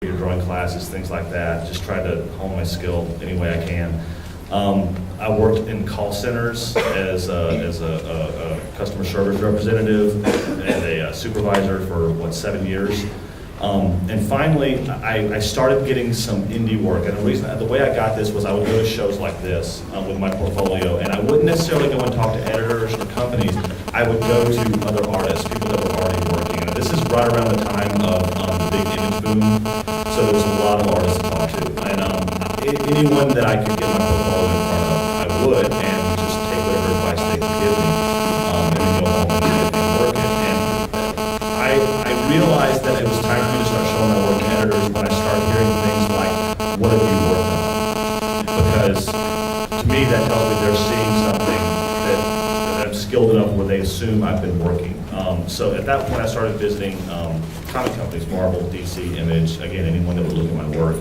your drawing classes, things like that. Just try to hone my skill any way I can. I worked in call centers as a customer service representative and a supervisor for, 7 years. And finally, I started getting some indie work. And the way I got this was I would go to shows like this with my portfolio, and I wouldn't necessarily go and talk to editors or companies. I would go to other artists, people that were already working. And this is right around the time of the big image boom, so there was a lot of artists to talk to. And anyone that I could get my portfolio in front of, I would, and just take whatever advice they could give me, and then go home and work it. And I realized that it was time for me to start showing my work to editors when I started hearing things like, what have you worked on? Because to me, that tells me they're seeing something that I'm skilled enough where they assume I've been working. So at that point, I started visiting comic companies, Marvel, DC, Image, again, anyone that would look at my work.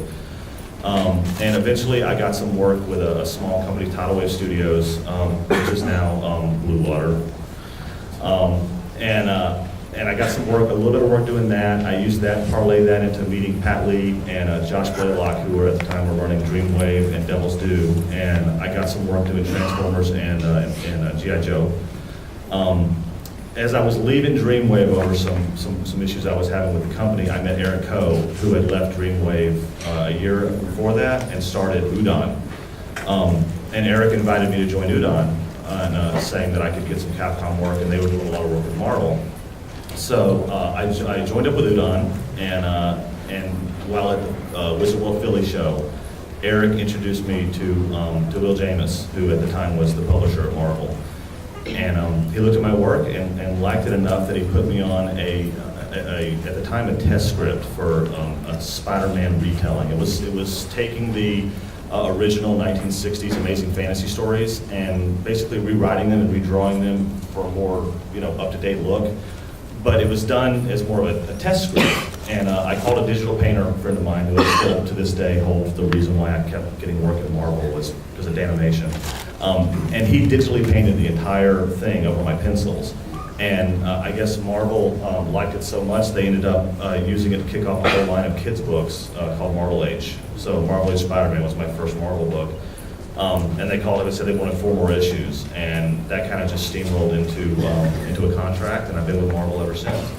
And eventually, I got some work with a small company, Tidal Wave Studios, which is now Blue Water. And I got some work, a little bit of work doing that. I used that, parlayed that into meeting Pat Lee and Josh Blaylock, who were at the time were running Dreamwave and Devil's Due. And I got some work doing Transformers and G.I. Joe. As I was leaving Dreamwave over some issues I was having with the company, I met Eric Coe, who had left Dreamwave a year before that and started Udon. And Eric invited me to join Udon, saying that I could get some Capcom work, and they were doing a lot of work with Marvel. So I joined up with Udon, and while at the Wizard World Philly show, Eric introduced me to Will Jamis, who at the time was the publisher of Marvel. And he looked at my work and liked it enough that he put me on at the time, a test script for a Spider-Man retelling. It was taking the original 1960s Amazing Fantasy stories and basically rewriting them and redrawing them for a more up-to-date look. But it was done as more of a test script. And I called a digital painter, a friend of mine, who still to this day holds the reason why I kept getting work at Marvel was because of Danimation. And he digitally painted the entire thing over my pencils. And I guess Marvel liked it so much, they ended up using it to kick off a whole line of kids' books called Marvel Age. So Marvel Age Spider-Man was my first Marvel book. And they called it and said they wanted 4 more issues. And that kind of just steamrolled into a contract, and I've been with Marvel ever since.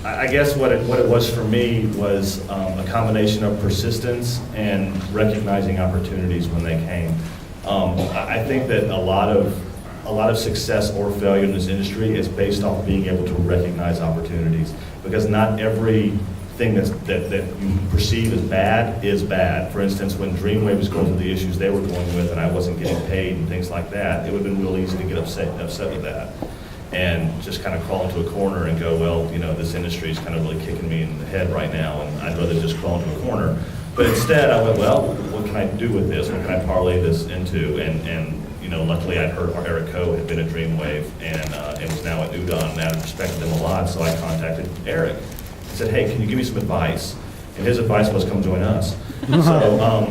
I guess what it was for me was a combination of persistence and recognizing opportunities when they came. I think that a lot of success or failure in this industry is based off being able to recognize opportunities, because not everything that you perceive as bad is bad. For instance, when Dreamwave was going through the issues they were going with and I wasn't getting paid and things like that, it would have been real easy to get upset with that and just kind of crawl into a corner and go, well, this industry is kind of really kicking me in the head right now, and I'd rather just crawl into a corner. But instead, I went, well, what can I do with this? What can I parlay this into? And luckily I'd heard Eric Coe had been at Dreamwave and was now at Udon, and I respected them a lot, so I contacted Eric. I said, hey, can you give me some advice? And his advice was, come join us. So,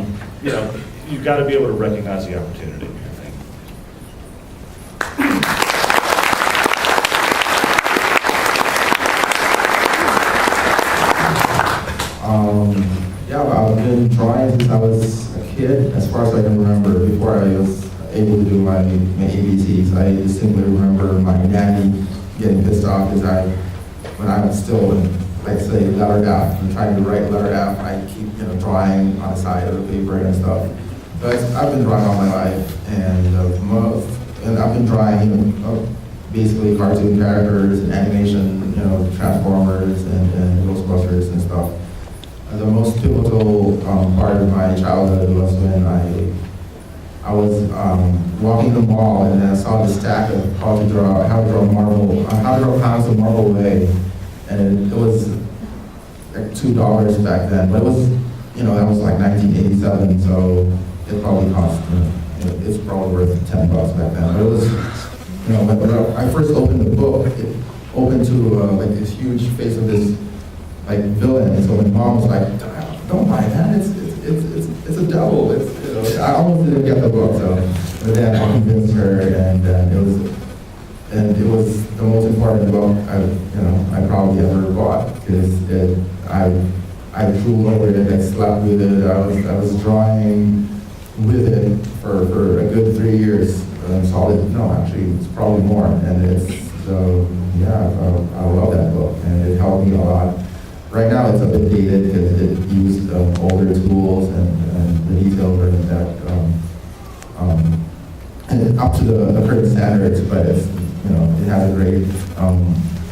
you've got to be able to recognize the opportunity, I think. I've been drawing since I was a kid, as far as I can remember, before I was able to do my ABCs. I distinctly remember my daddy getting pissed off because when I was still in, say, letter F, and trying to write letter F, I keep, drawing on the side of the paper and stuff. So I've been drawing all my life, and I've been drawing, basically cartoon characters and animation, Transformers and Ghostbusters and stuff. The most pivotal part of my childhood was when I was walking the mall and I saw the stack of how to draw comics the Marvel way, and it was like $2 back then. But it was, that was like 1987, so it probably cost, it's probably worth $10 back then. But it was, when I first opened the book, it opened to like this huge face of this villain. And so my mom was like, "Don't buy that. It's a devil." I almost didn't get the book, so but then I convinced her, and it was the most important book I probably ever bought, because I drew over it, I slept with it, I was drawing with it for a good 3 years. Solid, no, actually, it's probably more. And it's, so, yeah, I love that book, and it helped me a lot. Right now, it's a bit dated because it used older tools and the details were that, and up to the current standards, but it's, you know, it has a great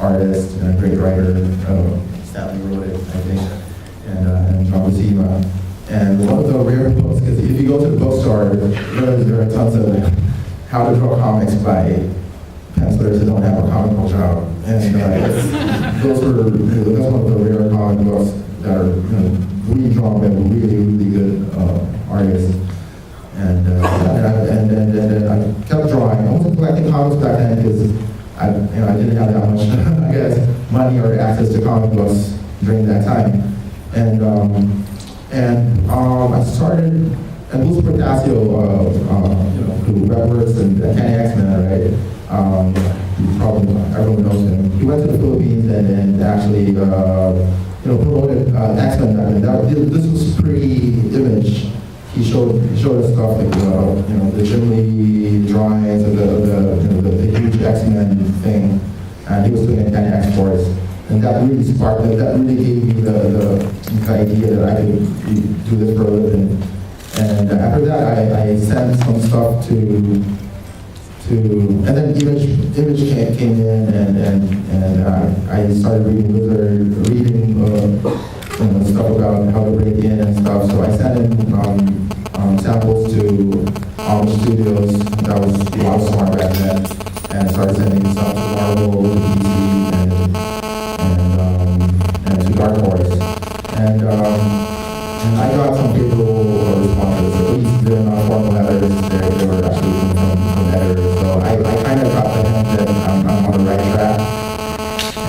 artist and a great writer. Stanley wrote it, I think, and John Buscema. And one of the rare books, because if you go to the bookstore, there are tons of how to draw comics by pencilers who don't have a comic book job. And that's one of the rare comic books that are, you know, really drawn by really, really good artists. And I kept drawing. I wasn't collecting comics back then because I didn't have that much, I guess, money or access to comic books during that time. I started, and Bruce Portasio, who Redworks and Kenny X-Men, right? Probably everyone knows him. He went to the Philippines and actually, promoted X-Men back then. This was pre-Image. He showed us stuff like the Jim Lee drawings of the huge X-Men thing, and he was doing it Kenny X-Force. And that really sparked it. That really gave me the idea that I could do this for a living. And after that, I sent some stuff to and then Image came in, and I started reading Wizard, reading stuff about how to break in and stuff. So I sent in samples to Amish Studios. That was Wildstorm back then, and I started sending stuff to Marvel, to DC, and to Dark Horse. And I got some favorable responses. At least they're not formal letters, they were actually from editors. So I kind of got the hint that I'm on the right track.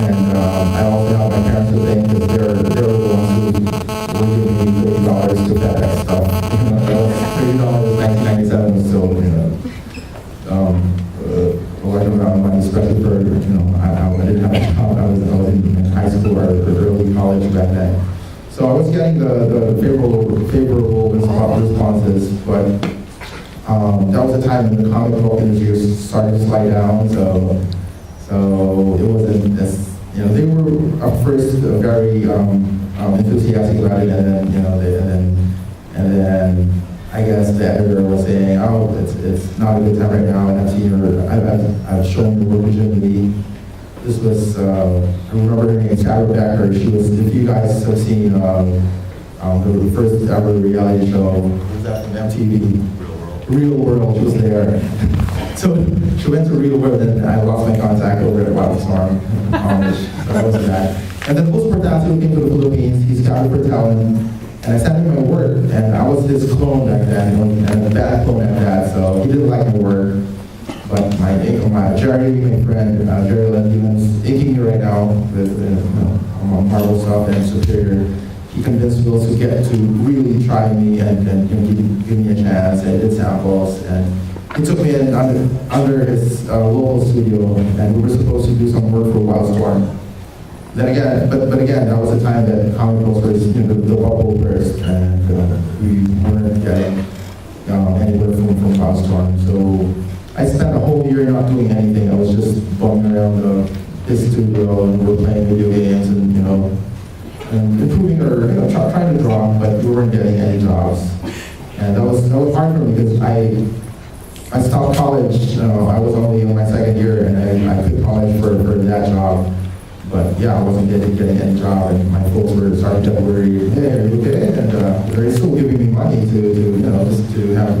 And I also helped my parents to think because they were the ones who were giving me $30 to FedEx stuff. $30 in 1997 was still, a large amount of money, especially for, I didn't have a job. I was in high school or early college back then. So I was getting the favorable responses, but that was the time when the comic book industry was starting to slide down. So it wasn't as, they were at first very enthusiastic about it, and then I guess the editor was saying, oh, it's not a good time right now, and I've shown the work of Jim Lee. This was, I remember her name, Esad Ribic. She was, if you guys have seen the first ever reality show, was that from MTV? Real World. She was there. So she went to Real World, and I lost my contact over at Wildstorm. So I wasn't that. And then Bruce Portasio came to the Philippines. He scouted for talent, and I sent him my work, and I was his clone back then, and a bad clone at that, so he didn't like my work. But Jerry, my friend, Jerry Lynn, who's inking me right now with Marvel stuff and Superior. He convinced Will to get to really try me and give me a chance. I did samples, and he took me in under his local studio, and we were supposed to do some work for Wildstorm. Then again, but again, that was the time that comic books was the bubble burst, and we weren't getting anywhere from Wildstorm. So I spent a whole year not doing anything. I was just bumming around his studio, and we were playing video games, and and improving or trying to draw, but we weren't getting any jobs. And that was hard for me because I stopped college. I was only in my second year, and I quit college for that job. But yeah, I wasn't getting any job, and my folks were starting to worry. Hey, are you okay? And they're still giving me money to just to have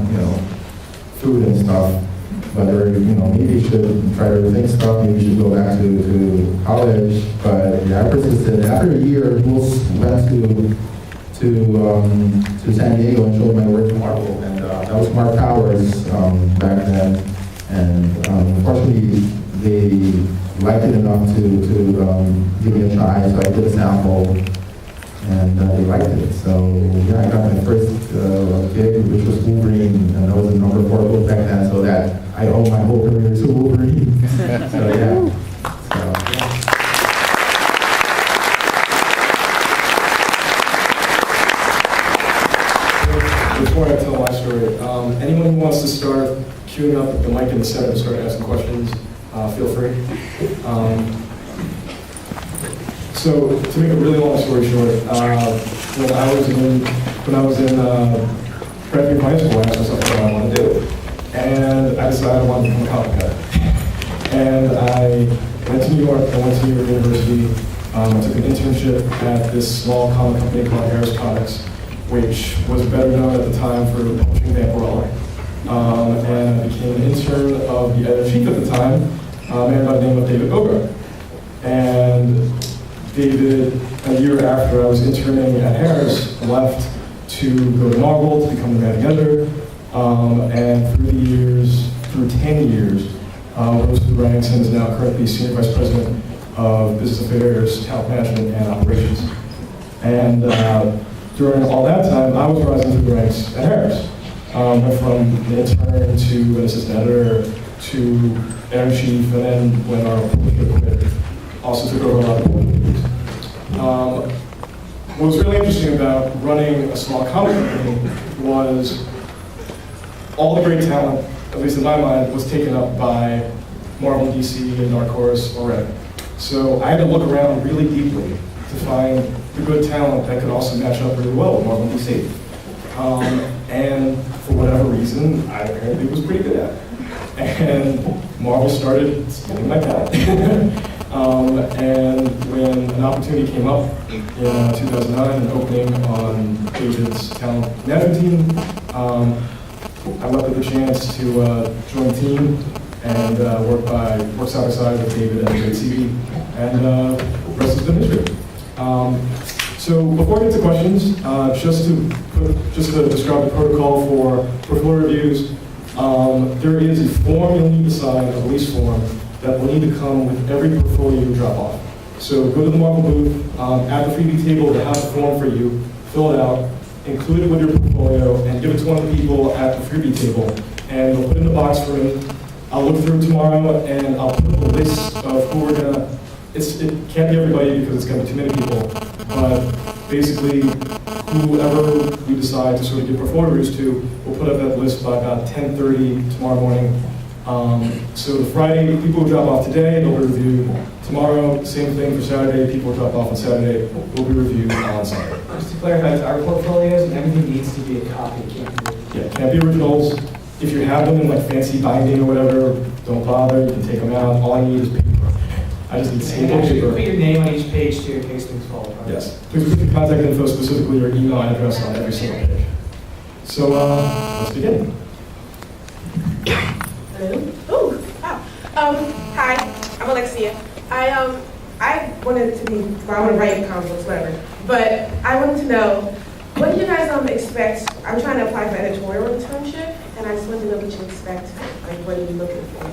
food and stuff. But maybe you should try to rethink stuff. Maybe you should go back to college. But yeah, I persisted. After a year, we went to San Diego and showed my work to Marvel, and that was Mark Powers back then. And unfortunately, they liked it enough to give me a try. So I did a sample, and they liked it. So yeah, I got my first gig, which was Wolverine, and that was a number 4 book back then. So that I owe my whole career to Wolverine. So yeah. before I tell my story, anyone who wants to start queuing up the mic in the center to start asking questions, feel free. So to make a really long story short, when I was in Bradford High School, I asked myself what I want to do, and I decided I wanted to become a comic cutter. And I went to New York. I went to New York University. I took an internship at this small comic company called Harris Comics, which was better known at the time for publishing Vampirella. And I became an intern of the editor-in-chief at the time, a man by the name of David Ogre. And David, a year after I was interning at Harris, left to go to Marvel to become the managing editor. And through 10 years, rose to the ranks and is now currently Senior Vice President of Business Affairs, Talent Management, and Operations. And during all that time, I was rising through the ranks at Harris. Went from an intern to an assistant editor to editor-in-chief, and then when our publisher quit, also took over a lot of publishers. What was really interesting about running a small comic company was all the great talent, at least in my mind, was taken up by Marvel, DC, and Dark Horse already. So I had to look around really deeply to find the good talent that could also match up really well with Marvel and DC. And for whatever reason, I apparently was pretty good at it. And Marvel started stealing my talent. And when an opportunity came up in 2009, an opening on David's talent management team, I welcomed the chance to join the team and work side by side with David and Great CV, and the rest has been history. So before I get to questions, just to describe the protocol for portfolio reviews, there is a form you'll need to sign, a release form, that will need to come with every portfolio you drop off. So go to the Marvel booth, at the freebie table, they have a form for you, fill it out, include it with your portfolio, and give it to one of the people at the freebie table. And they'll put it in the box for me. I'll look through it tomorrow, and I'll put a list of who we're gonna, it can't be everybody because it's gonna be too many people, but basically, whoever we decide to sort of give portfolio reviews to, we'll put up that list by about 10:30 tomorrow morning. So the Friday, people who drop off today, they'll be reviewed tomorrow. Same thing for Saturday, people who drop off on Saturday will be reviewed on Sunday. Just to clarify, our portfolios, and everything needs to be a copy, Can't be originals. If you have them in like fancy binding or whatever, don't bother, you can take them out. All I need is paper. I just need sample paper. Put your name on each page too in case things fall apart. Yes. Please put your contact info, specifically your email address, on every single page. So let's begin. Hello. Hi, I'm Alexia. I wanted to be, well, I want to write comic books, whatever. But I wanted to know, what do you guys expect? I'm trying to apply for editorial internship, and I just wanted to know what you expect. Like, what are you looking for?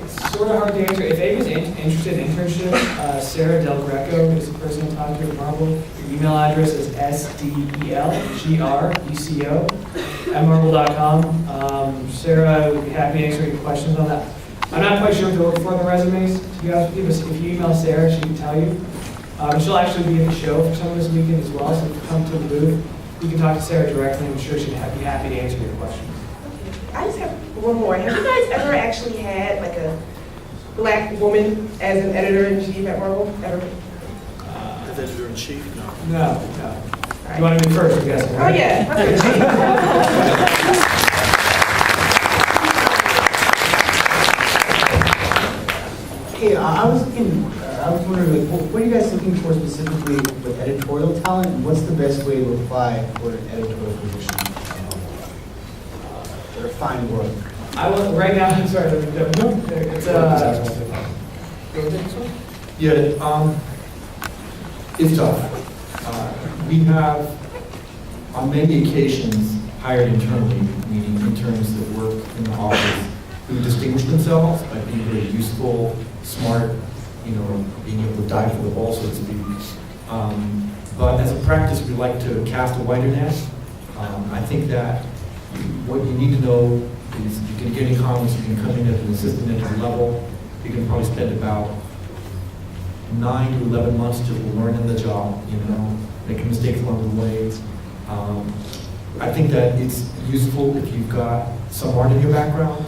It's sort of hard to answer. If anybody's interested in internship, Sarah Del Greco is the person to talk to at Marvel. Your email address is sdelgreco@marvel.com. Sarah would be happy to answer any questions on that. I'm not quite sure what to look for in the resumes, to be honest with you, but if you email Sarah, she can tell you. She'll actually be at the show for some of this weekend as well, so if you come to the booth, you can talk to Sarah directly. I'm sure she'd be happy to answer your questions. I just have one more. Have you guys ever actually had like a black woman as an editor-in-chief at Marvel? Ever? As editor-in-chief? No. No. You want to be first, I guess, Oh right? yeah. Hey, I was wondering, like, what are you guys looking for specifically with editorial talent, and what's the best way to apply for an editorial position? Or find work? I will, right now, I'm sorry, it's It's tough. We have, on many occasions, hired internally, meaning interns that work in the office who distinguish themselves by being very useful, smart, being able to dive for the ball, so to speak. But as a practice, we like to cast a wider net. I think that what you need to know is you can get in comics, you can come in at an assistant editor level. You can probably spend about 9 to 11 months just learning the job, making mistakes along the way. I think that it's useful if you've got some art in your background.